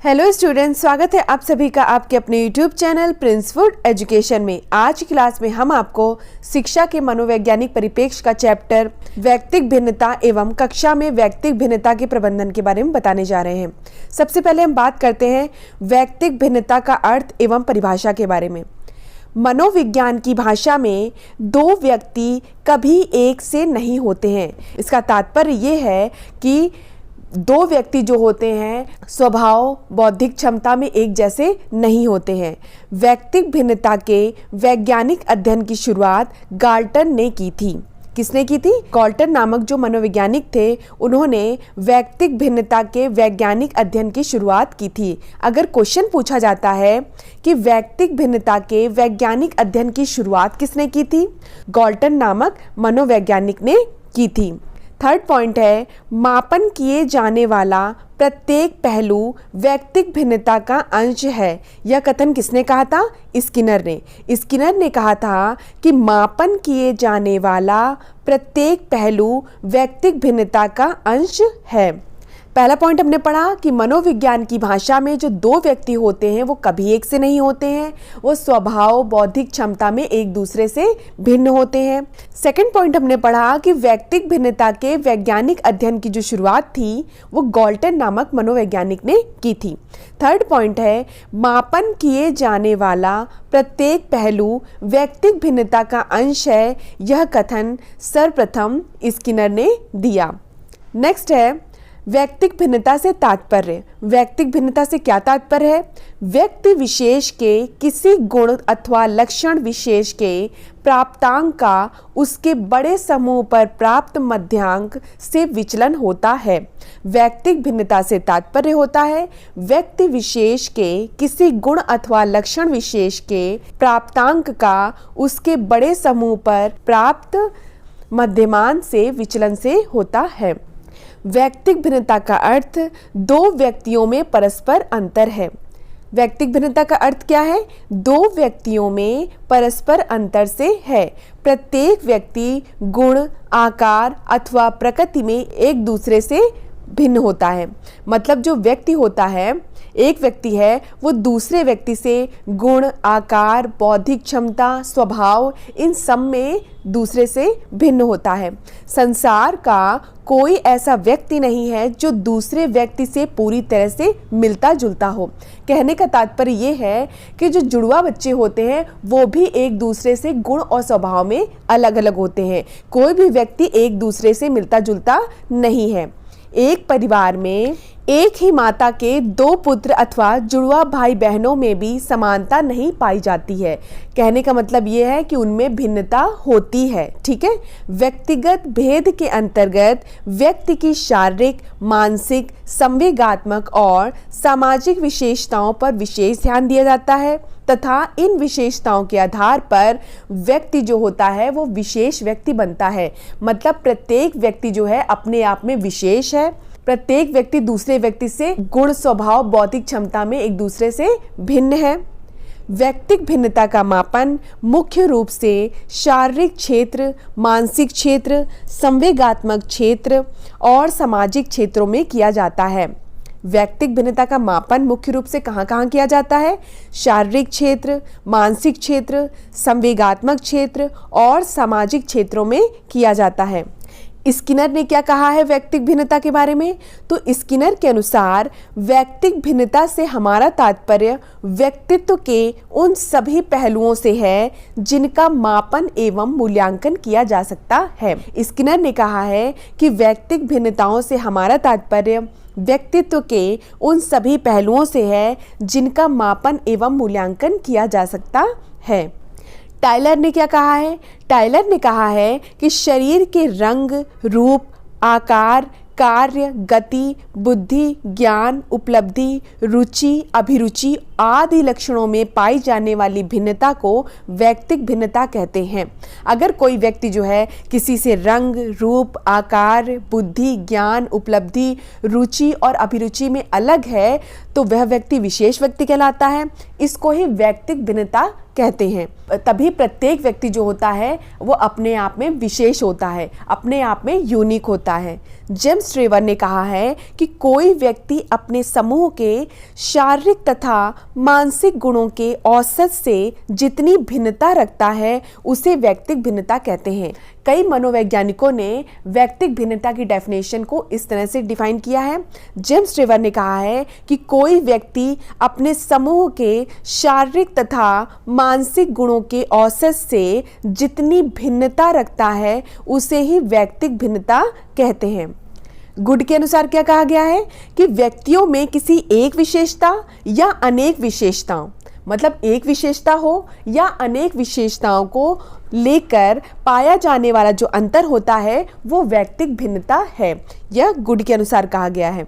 Hello students, स्वागत है आप सभी का आपके अपने YouTube channel Prince food education में। आज की क्लास में हम आपको शिक्षा के मनोवैज्ञानिक परिप्रेक्ष्य का चैप्टर वैयक्तिक भिन्नता एवं कक्षा में वैयक्तिक भिन्नता के प्रबंधन के बारे में बताने जा रहे हैं। सबसे पहले हम बात करते हैं वैयक्तिक भिन्नता का अर्थ एवं परिभाषा के बारे में। मनोविज्ञान की भाषा में दो व्यक्ति कभी एक से नहीं होते हैं। इसका तात्पर्य ये है कि दो व्यक्ति जो होते हैं स्वभाव बौद्धिक क्षमता में एक जैसे नहीं होते हैं। वैयक्तिक भिन्नता के वैज्ञानिक अध्ययन की शुरुआत गाल्टन ने की थी। किसने की थी? गाल्टन नामक जो मनोवैज्ञानिक थे, उन्होंने वैयक्तिक भिन्नता के वैज्ञानिक अध्ययन की शुरुआत की थी। अगर क्वेश्चन पूछा जाता है कि वैयक्तिक भिन्नता के वैज्ञानिक अध्ययन की शुरुआत किसने की थी? गाल्टन नामक मनोवैज्ञानिक ने की थी। थर्ड पॉइंट है मापन किए जाने वाला प्रत्येक पहलू वैयक्तिक भिन्नता का अंश है। यह कथन किसने कहा था? स्किनर ने। स्किनर ने कहा था कि मापन किए जाने वाला प्रत्येक पहलू वैयक्तिक भिन्नता का अंश है। पहला पॉइंट हमने पढ़ा कि मनोविज्ञान की भाषा में जो दो व्यक्ति होते हैं वो कभी एक से नहीं होते हैं, वो स्वभाव बौद्धिक क्षमता में एक दूसरे से भिन्न होते हैं। सेकंड पॉइंट हमने पढ़ा कि वैयक्तिक भिन्नता के वैज्ञानिक अध्ययन की जो शुरुआत थी वो गाल्टन नामक मनोवैज्ञानिक ने की थी। थर्ड पॉइंट है मापन किए जाने वाला प्रत्येक पहलू वैयक्तिक भिन्नता का अंश है। यह कथन सर्वप्रथम स्किनर ने दिया। नेक्स्ट है वैयक्तिक भिन्नता से तात्पर्य। वैयक्तिक भिन्नता से क्या तात्पर्य है? व्यक्ति विशेष के किसी गुण अथवा लक्षण विशेष के प्राप्तांक का उसके बड़े समूह पर प्राप्त मध्यांक से विचलन होता है। वैयक्तिक भिन्नता से तात्पर्य होता है व्यक्ति विशेष के किसी गुण अथवा लक्षण विशेष के प्राप्तांक का उसके बड़े समूह पर प्राप्त मध्यमान से विचलन से होता है। वैयक्तिक भिन्नता का अर्थ दो व्यक्तियों में परस्पर अंतर है। वैयक्तिक भिन्नता का अर्थ क्या है? दो व्यक्तियों में परस्पर अंतर से है। प्रत्येक व्यक्ति गुण, आकार अथवा प्रकृति में एक दूसरे से भिन्न होता है। मतलब जो व्यक्ति होता है, एक व्यक्ति है, वो दूसरे व्यक्ति से गुण, आकार, बौद्धिक क्षमता, स्वभाव इन सब में दूसरे से भिन्न होता है। संसार का कोई ऐसा व्यक्ति नहीं है जो दूसरे व्यक्ति से पूरी तरह से मिलता जुलता हो। कहने का तात्पर्य ये है कि जो जुड़वा बच्चे होते हैं वो भी एक दूसरे से गुण और स्वभाव में अलग अलग होते हैं। कोई भी व्यक्ति एक दूसरे से मिलता जुलता नहीं है। एक परिवार में एक ही माता के दो पुत्र अथवा जुड़वा भाई बहनों में भी समानता नहीं पाई जाती है। कहने का मतलब ये है कि उनमें भिन्नता होती है। ठीक है। व्यक्तिगत भेद के अंतर्गत व्यक्ति की शारीरिक, मानसिक, संवेगात्मक और सामाजिक विशेषताओं पर विशेष ध्यान दिया जाता है तथा इन विशेषताओं के आधार पर व्यक्ति जो होता है वो विशेष व्यक्ति बनता है। मतलब प्रत्येक व्यक्ति जो है अपने आप में विशेष है। प्रत्येक व्यक्ति दूसरे व्यक्ति से गुण, स्वभाव, बौद्धिक क्षमता में एक दूसरे से भिन्न है। वैयक्तिक भिन्नता का मापन मुख्य रूप से शारीरिक क्षेत्र, मानसिक क्षेत्र, संवेगात्मक क्षेत्र और सामाजिक क्षेत्रों में किया जाता है। वैयक्तिक भिन्नता का मापन मुख्य रूप से कहाँ कहाँ किया जाता है? शारीरिक क्षेत्र, मानसिक क्षेत्र, संवेगात्मक क्षेत्र और सामाजिक क्षेत्रों में किया जाता है। स्किनर ने क्या कहा है वैयक्तिक भिन्नता के बारे में? तो स्किनर के अनुसार वैयक्तिक भिन्नता से हमारा तात्पर्य व्यक्तित्व के उन सभी पहलुओं से है जिनका मापन एवं मूल्यांकन किया जा सकता है। स्किनर ने कहा है कि वैयक्तिक भिन्नताओं से हमारा तात्पर्य व्यक्तित्व के उन सभी पहलुओं से है जिनका मापन एवं मूल्यांकन किया जा सकता है। टायलर ने क्या कहा है? टायलर ने कहा है कि शरीर के रंग, रूप, आकार, कार्य, गति, बुद्धि, ज्ञान, उपलब्धि, रुचि, अभिरुचि आदि लक्षणों में पाई जाने वाली भिन्नता को वैयक्तिक भिन्नता कहते हैं। अगर कोई व्यक्ति जो है किसी से रंग, रूप, आकार, बुद्धि, ज्ञान, उपलब्धि, रुचि और अभिरुचि में अलग है तो वह व्यक्ति विशेष व्यक्ति कहलाता है। इसको ही व्यक्तिक भिन्नता कहते हैं। तभी प्रत्येक व्यक्ति जो होता है वो अपने आप में विशेष होता है, अपने आप में यूनिक होता है। जेम्स ट्रेवर ने कहा है कि कोई व्यक्ति अपने समूह के शारीरिक तथा मानसिक गुणों के औसत से जितनी भिन्नता रखता है उसे व्यक्तिक भिन्नता कहते हैं। कई मनोवैज्ञानिकों ने व्यक्तिक भिन्नता की डेफिनेशन को इस तरह से डिफाइन किया है। जेम्स ट्रेवर ने कहा है कि कोई व्यक्ति अपने समूह के शारीरिक तथा मानसिक गुणों के औसत से जितनी भिन्नता रखता है उसे ही व्यक्तिक भिन्नता कहते हैं। गुड के अनुसार क्या कहा गया है कि व्यक्तियों में किसी एक विशेषता या अनेक विशेषताओं, मतलब एक विशेषता हो या अनेक विशेषताओं को लेकर पाया जाने वाला जो अंतर होता है वो व्यक्तिक भिन्नता है। यह गुड के अनुसार कहा गया है।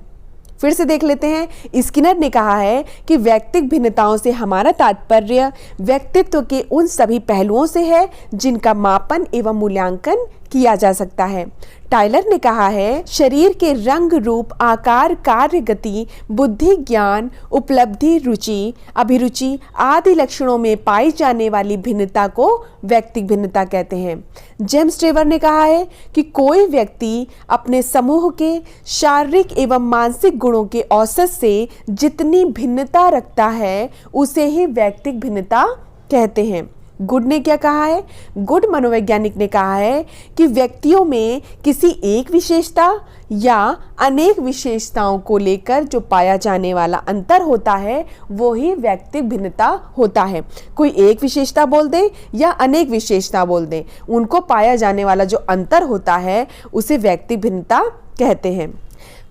फिर से देख लेते हैं। स्किनर ने कहा है कि व्यक्तिक भिन्नताओं से हमारा तात्पर्य व्यक्तित्व के उन सभी पहलुओं से है जिनका मापन एवं मूल्यांकन किया जा सकता है। टाइलर ने कहा है शरीर के रंग, रूप, आकार, कार्य, गति, बुद्धि, ज्ञान, उपलब्धि, रुचि, अभिरुचि आदि लक्षणों में पाई जाने वाली भिन्नता को व्यक्तिक भिन्नता कहते हैं। जेम्स ट्रेवर ने कहा है कि कोई व्यक्ति अपने समूह के शारीरिक एवं मानसिक गुणों के औसत से जितनी भिन्नता रखता है उसे ही व्यक्तिक भिन्नता कहते हैं। गुड ने क्या कहा है? गुड मनोवैज्ञानिक ने कहा है कि व्यक्तियों में किसी एक विशेषता या अनेक विशेषताओं को लेकर जो पाया जाने वाला अंतर होता है वो ही व्यक्तिक भिन्नता होता है। कोई एक विशेषता बोल दे या अनेक विशेषता बोल दे, उनको पाया जाने वाला जो अंतर होता है उसे व्यक्तिक भिन्नता कहते हैं।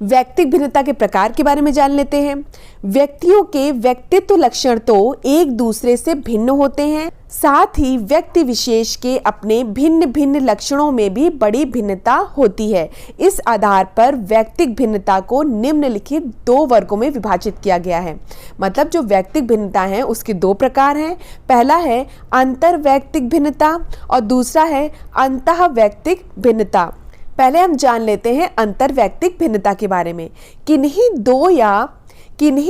व्यक्तिक भिन्नता के प्रकार के बारे में जान लेते हैं। व्यक्तियों के व्यक्तित्व लक्षण तो एक दूसरे से भिन्न होते हैं, साथ ही व्यक्ति विशेष के अपने भिन्न भिन्न लक्षणों में भी बड़ी भिन्नता होती है। इस आधार पर व्यक्तिक भिन्नता को निम्नलिखित दो वर्गों में विभाजित किया गया है। मतलब जो व्यक्तिक भिन्नता है उसके दो प्रकार हैं। पहला है अंतर्वैयक्तिक भिन्नता और दूसरा है अंतःवैयक्तिक भिन्नता। पहले हम जान लेते हैं अंतर्वैयक्तिक भिन्नता के बारे में। किन्हीं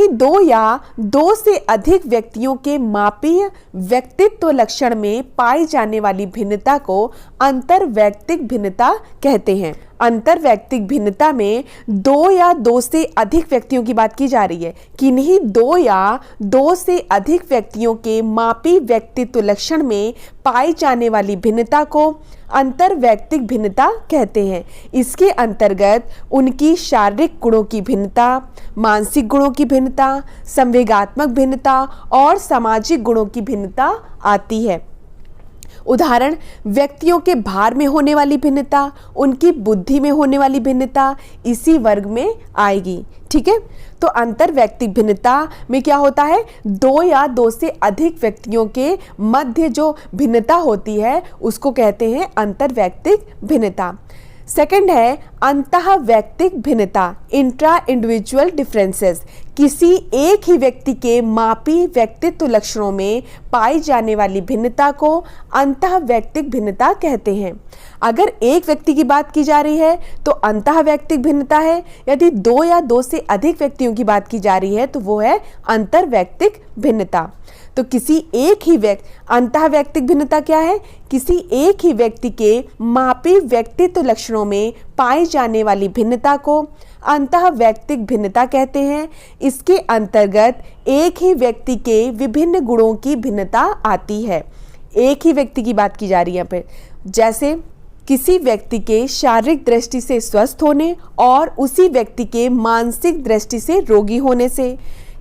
दो या दो से अधिक व्यक्तियों के मापीय व्यक्तित्व लक्षण में पाई जाने वाली भिन्नता को अंतर्वैयक्तिक भिन्नता कहते हैं। अंतर्वैयक्तिक भिन्नता में दो या दो से अधिक व्यक्तियों की बात की जा रही है। किन्हीं दो या दो से अधिक व्यक्तियों के मापी व्यक्तित्व लक्षण में पाई जाने वाली भिन्नता को अंतर्वैयक्तिक भिन्नता कहते हैं। इसके अंतर्गत उनकी शारीरिक गुणों की भिन्नता, मानसिक गुणों की भिन्नता, संवेगात्मक भिन्नता और सामाजिक गुणों की भिन्नता आती है। उदाहरण, व्यक्तियों के भार में होने वाली भिन्नता, उनकी बुद्धि में होने वाली भिन्नता इसी वर्ग में आएगी। ठीक है, तो अंतर्वैयक्तिक भिन्नता में क्या होता है? दो या दो से अधिक व्यक्तियों के मध्य जो भिन्नता होती है उसको कहते हैं अंतर्वैयक्तिक भिन्नता। सेकंड है अंतःवैयक्तिक भिन्नता, इंट्रा इंडिविजुअल डिफरेंसेस। किसी एक ही व्यक्ति के मापी व्यक्तित्व लक्षणों में पाई जाने वाली भिन्नता को अंतःवैयक्तिक भिन्नता कहते हैं। अगर एक व्यक्ति की बात की जा रही है तो अंतःवैयक्तिक भिन्नता है, यदि दो या दो से अधिक व्यक्तियों की बात की जा रही है तो वो है अंतर्वैयक्तिक भिन्नता। तो किसी एक ही अंतःवैयक्तिक भिन्नता क्या है? किसी एक ही व्यक्ति के मापी व्यक्तित्व लक्षणों में पाई जाने वाली भिन्नता को अंतःवैयक्तिक भिन्नता कहते हैं। इसके अंतर्गत एक ही व्यक्ति के विभिन्न गुणों की भिन्नता आती है। एक ही व्यक्ति की बात की जा रही है यहाँ पे, जैसे किसी व्यक्ति के शारीरिक दृष्टि से स्वस्थ होने और उसी व्यक्ति के मानसिक दृष्टि से रोगी होने से।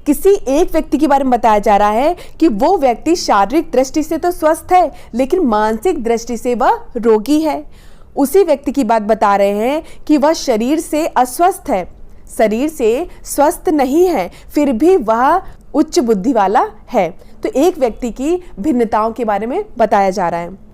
किसी एक व्यक्ति के बारे में बताया जा रहा है कि वो व्यक्ति शारीरिक दृष्टि से तो स्वस्थ है लेकिन मानसिक दृष्टि से वह रोगी है। उसी व्यक्ति की बात बता रहे हैं कि वह शरीर से अस्वस्थ है, शरीर से स्वस्थ नहीं है, फिर भी वह उच्च बुद्धि वाला है। तो एक व्यक्ति की भिन्नताओं के बारे में बताया जा रहा है।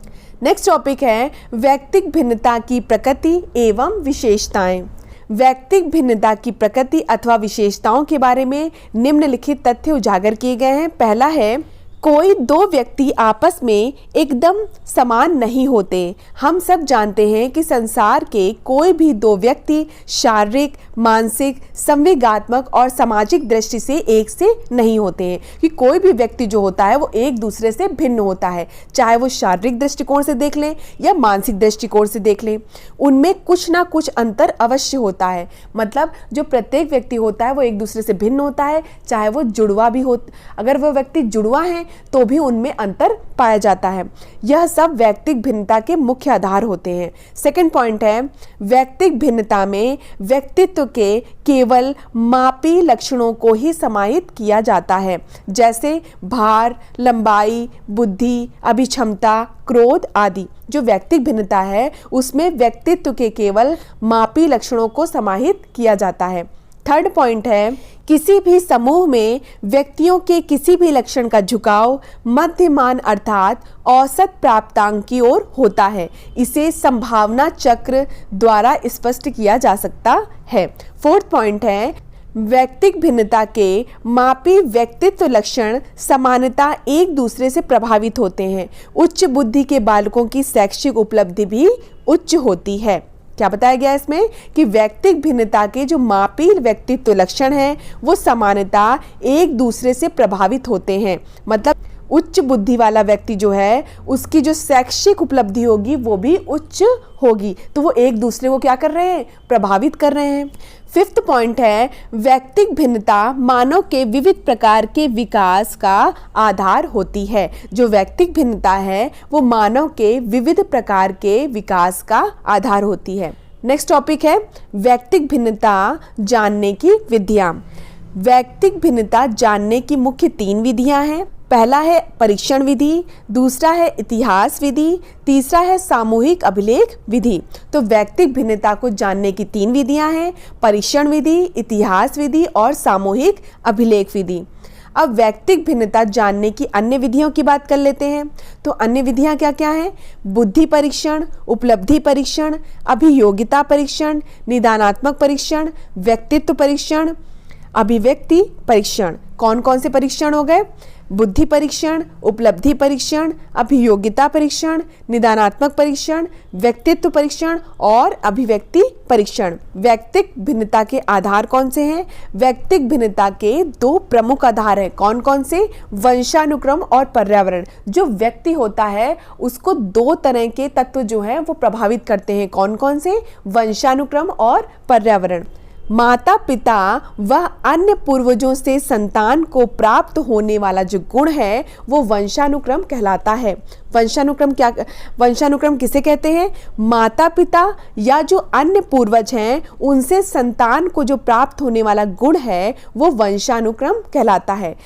नेक्स्ट टॉपिक है व्यक्तिक भिन्नता की प्रकृति एवं विशेषताएं। व्यक्तिक भिन्नता की प्रकृति अथवा विशेषताओं के बारे में निम्नलिखित तथ्य उजागर किए गए हैं। पहला है कोई दो व्यक्ति आपस में एकदम समान नहीं होते। हम सब जानते हैं कि संसार के कोई भी दो व्यक्ति शारीरिक, मानसिक, संवेगात्मक और सामाजिक दृष्टि से एक से नहीं होते हैं, कि कोई भी व्यक्ति जो होता है वो एक दूसरे से भिन्न होता है, चाहे वो शारीरिक दृष्टिकोण से देख लें या मानसिक दृष्टिकोण से देख लें, उनमें कुछ ना कुछ अंतर अवश्य होता है। मतलब जो प्रत्येक व्यक्ति होता है वो एक दूसरे से भिन्न होता है, चाहे वो जुड़वा भी हो, अगर वो व्यक्ति जुड़वा है तो भी उनमें अंतर पाया जाता है। यह सब व्यक्तिक भिन्नता के मुख्य आधार होते हैं। सेकंड पॉइंट है, व्यक्तिक भिन्नता में व्यक्तित्व के केवल मापी लक्षणों को ही समाहित किया जाता है, जैसे भार, लंबाई, बुद्धि, अभिक्षमता, क्रोध आदि। जो व्यक्तिक भिन्नता है उसमें व्यक्तित्व के केवल मापी लक्षणों को समाहित किया जाता है। थर्ड पॉइंट है, किसी भी समूह में व्यक्तियों के किसी भी लक्षण का झुकाव मध्यमान अर्थात औसत प्राप्तांक की ओर होता है। इसे संभावना चक्र द्वारा स्पष्ट किया जा सकता है। फोर्थ पॉइंट है, व्यक्तिक भिन्नता के मापी व्यक्तित्व लक्षण समानता एक दूसरे से प्रभावित होते हैं। उच्च बुद्धि के बालकों की शैक्षिक उपलब्धि भी उच्च होती है। क्या बताया गया इसमें कि व्यक्तिक भिन्नता के जो मापी व्यक्तित्व लक्षण हैं वो समानता एक दूसरे से प्रभावित होते हैं। मतलब उच्च बुद्धि वाला व्यक्ति जो है उसकी जो शैक्षिक उपलब्धि होगी वो भी उच्च होगी, तो वो एक दूसरे को क्या कर रहे हैं, प्रभावित कर रहे हैं। फिफ्थ पॉइंट है, व्यक्तिक भिन्नता मानव के विविध प्रकार के विकास का आधार होती है। जो व्यक्तिक भिन्नता है वो मानव के विविध प्रकार के विकास का आधार होती है। नेक्स्ट टॉपिक है व्यक्तिक भिन्नता जानने की विधियां। व्यक्तिक भिन्नता जानने की मुख्य 3 विधियां हैं। पहला है परीक्षण विधि, दूसरा है इतिहास विधि, तीसरा है सामूहिक अभिलेख विधि। तो व्यक्तिक भिन्नता को जानने की 3 विधियां हैं, परीक्षण विधि, इतिहास विधि और सामूहिक अभिलेख विधि। अब व्यक्तिक भिन्नता जानने की अन्य विधियों की बात कर लेते हैं। तो अन्य विधियां क्या क्या हैं? बुद्धि परीक्षण, उपलब्धि परीक्षण, अभियोगिता परीक्षण, निदानात्मक परीक्षण, व्यक्तित्व परीक्षण, अभिव्यक्ति परीक्षण। कौन कौन से परीक्षण हो गए? बुद्धि परीक्षण, उपलब्धि परीक्षण, अभियोगिता परीक्षण, निदानात्मक परीक्षण, व्यक्तित्व परीक्षण और अभिव्यक्ति परीक्षण। व्यक्तिक भिन्नता के आधार कौन से हैं? व्यक्तिक भिन्नता के 2 प्रमुख आधार हैं। कौन कौन से? वंशानुक्रम और पर्यावरण। जो व्यक्ति होता है उसको 2 तरह के तत्व जो हैं वो प्रभावित करते हैं। कौन कौन से? वंशानुक्रम और पर्यावरण। माता पिता व अन्य पूर्वजों से संतान को प्राप्त होने वाला जो गुण है वो वंशानुक्रम कहलाता है। वंशानुक्रम किसे कहते हैं? माता पिता या जो अन्य पूर्वज हैं उनसे संतान को जो प्राप्त होने वाला गुण है वो वंशानुक्रम कहलाता है।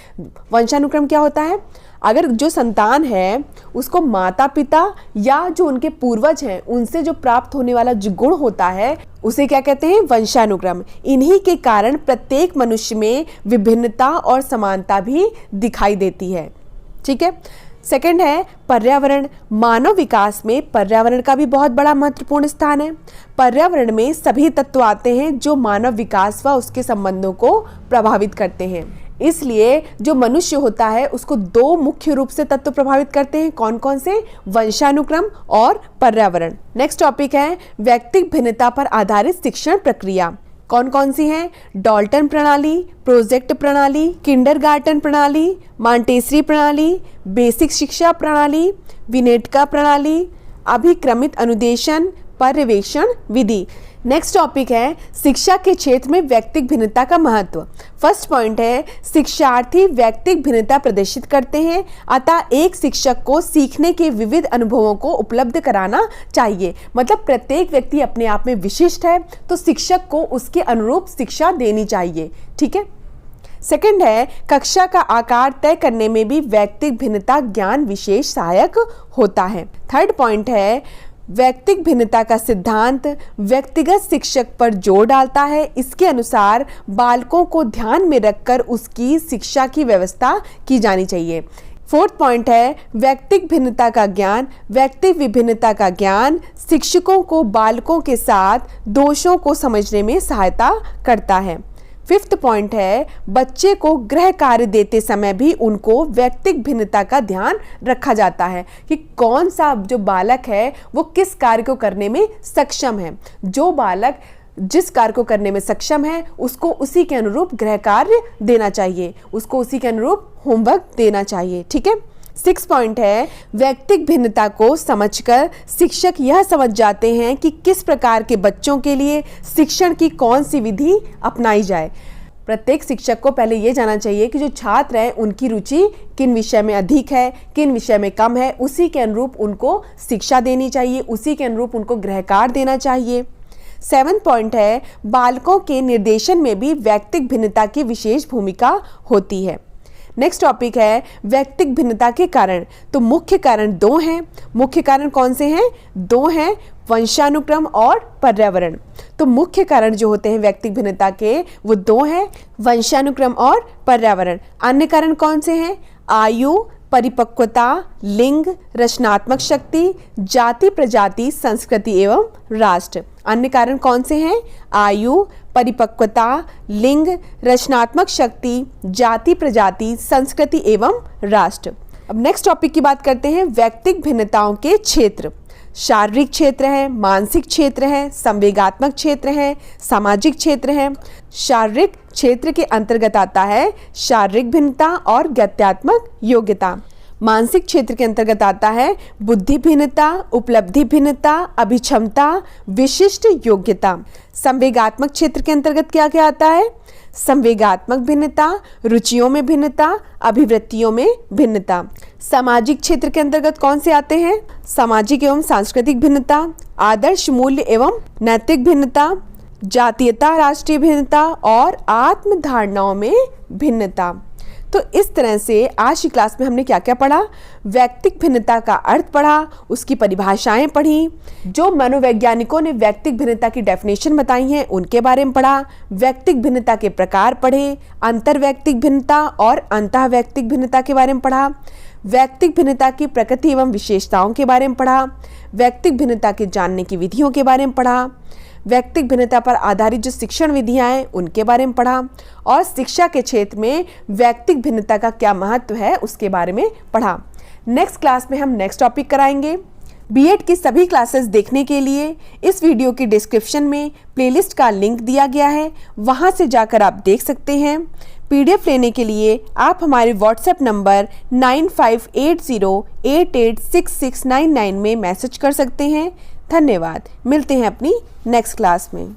वंशानुक्रम क्या होता है? अगर जो संतान है उसको माता पिता या जो उनके पूर्वज हैं उनसे जो प्राप्त होने वाला जो गुण होता है उसे क्या कहते हैं? वंशानुक्रम। इन्हीं के कारण प्रत्येक मनुष्य में विभिन्नता और समानता भी दिखाई देती है। ठीक है। सेकंड है पर्यावरण। मानव विकास में पर्यावरण का भी बहुत बड़ा महत्वपूर्ण स्थान है। पर्यावरण में सभी तत्व आते हैं जो मानव विकास व उसके संबंधों को प्रभावित करते हैं। इसलिए जो मनुष्य होता है उसको 2 मुख्य रूप से तत्व प्रभावित करते हैं। कौन कौन से? वंशानुक्रम और पर्यावरण। नेक्स्ट टॉपिक है व्यक्तिक भिन्नता पर आधारित शिक्षण प्रक्रिया। कौन कौन सी हैं? डाल्टन प्रणाली, प्रोजेक्ट प्रणाली, किंडरगार्टन प्रणाली, मॉन्टेसरी प्रणाली, बेसिक शिक्षा प्रणाली, विनेटका प्रणाली, अभिक्रमित अनुदेशन, पर्यवेक्षण विधि। नेक्स्ट टॉपिक है शिक्षा के क्षेत्र में व्यक्तिक भिन्नता का महत्व। फर्स्ट पॉइंट है शिक्षार्थी व्यक्तिक भिन्नता प्रदर्शित करते हैं, अतः एक शिक्षक को सीखने के विविध अनुभवों को उपलब्ध कराना चाहिए। मतलब प्रत्येक व्यक्ति अपने आप में विशिष्ट है तो शिक्षक को उसके अनुरूप शिक्षा देनी चाहिए। ठीक है। सेकंड है कक्षा का आकार तय करने में भी व्यक्तिक भिन्नता ज्ञान विशेष सहायक होता है। थर्ड पॉइंट है व्यक्तिक भिन्नता का सिद्धांत व्यक्तिगत शिक्षक पर जोर डालता है। इसके अनुसार बालकों को ध्यान में रखकर उसकी शिक्षा की व्यवस्था की जानी चाहिए। फोर्थ पॉइंट है व्यक्तिक भिन्नता का ज्ञान। व्यक्तिक विभिन्नता का ज्ञान शिक्षकों को बालकों के साथ दोषों को समझने में सहायता करता है। 5th पॉइंट है, बच्चे को गृह कार्य देते समय भी उनको व्यक्तिक भिन्नता का ध्यान रखा जाता है कि कौन सा जो बालक है वो किस कार्य को करने में सक्षम है। जो बालक जिस कार्य को करने में सक्षम है उसको उसी के अनुरूप गृह कार्य देना चाहिए, उसको उसी के अनुरूप होमवर्क देना चाहिए। ठीक है। 6 पॉइंट है, व्यक्तिक भिन्नता को समझकर शिक्षक यह समझ जाते हैं कि किस प्रकार के बच्चों के लिए शिक्षण की कौन सी विधि अपनाई जाए। प्रत्येक शिक्षक को पहले ये जानना चाहिए कि जो छात्र हैं उनकी रुचि किन विषय में अधिक है, किन विषय में कम है, उसी के अनुरूप उनको शिक्षा देनी चाहिए, उसी के अनुरूप उनको गृह कार्य देना चाहिए। 7 पॉइंट है, बालकों के निर्देशन में भी व्यक्तिक भिन्नता की विशेष भूमिका होती है। नेक्स्ट टॉपिक है व्यक्तिक भिन्नता के कारण। तो मुख्य कारण 2 हैं। मुख्य कारण कौन से हैं? 2 हैं, वंशानुक्रम और पर्यावरण। तो मुख्य कारण जो होते हैं व्यक्तिक भिन्नता के वो 2 हैं, वंशानुक्रम और पर्यावरण। अन्य कारण कौन से हैं? आयु, परिपक्वता, लिंग, रचनात्मक शक्ति, जाति प्रजाति, संस्कृति एवं राष्ट्र। अन्य कारण कौन से हैं? आयु, परिपक्वता, लिंग, रचनात्मक शक्ति, जाति प्रजाति, संस्कृति एवं राष्ट्र। अब नेक्स्ट टॉपिक की बात करते हैं, व्यक्तिक भिन्नताओं के क्षेत्र। शारीरिक क्षेत्र है, मानसिक क्षेत्र है, संवेगात्मक क्षेत्र है, सामाजिक क्षेत्र है। शारीरिक क्षेत्र के अंतर्गत आता है शारीरिक भिन्नता और गत्यात्मक योग्यता। मानसिक क्षेत्र के अंतर्गत आता है बुद्धि भिन्नता, उपलब्धि भिन्नता, अभिक्षमता, विशिष्ट योग्यता। संवेगात्मक क्षेत्र के अंतर्गत क्या क्या आता है? संवेगात्मक भिन्नता, रुचियों में भिन्नता, अभिवृत्तियों में भिन्नता। सामाजिक क्षेत्र के अंतर्गत कौन से आते हैं? सामाजिक एवं सांस्कृतिक भिन्नता, आदर्श मूल्य एवं नैतिक भिन्नता, जातीयता, राष्ट्रीय भिन्नता और आत्म धारणाओं में भिन्नता। तो इस तरह से आज की क्लास में हमने क्या क्या पढ़ा? व्यक्तिक भिन्नता का अर्थ पढ़ा, उसकी परिभाषाएं पढ़ी, जो मनोवैज्ञानिकों ने व्यक्तिक भिन्नता की डेफिनेशन बताई हैं उनके बारे में पढ़ा, व्यक्तिक भिन्नता के प्रकार पढ़े, अंतर्वैयक्तिक भिन्नता और अंतःवैयक्तिक भिन्नता के बारे में पढ़ा, व्यक्तिक भिन्नता की प्रकृति एवं विशेषताओं के बारे में पढ़ा, व्यक्तिक भिन्नता के जानने की विधियों के बारे में पढ़ा, व्यक्तिक भिन्नता पर आधारित जो शिक्षण विधियां हैं उनके बारे में पढ़ा और शिक्षा के क्षेत्र में व्यक्तिक भिन्नता का क्या महत्व है उसके बारे में पढ़ा। नेक्स्ट क्लास में हम नेक्स्ट टॉपिक कराएंगे। बीएड की सभी क्लासेस देखने के लिए इस वीडियो की डिस्क्रिप्शन में प्लेलिस्ट का लिंक दिया गया है, वहां से जाकर आप देख सकते हैं। पीडीएफ लेने के लिए आप हमारे व्हाट्सएप नंबर 9580886699 में मैसेज कर सकते हैं। धन्यवाद। मिलते हैं अपनी नेक्स्ट क्लास में।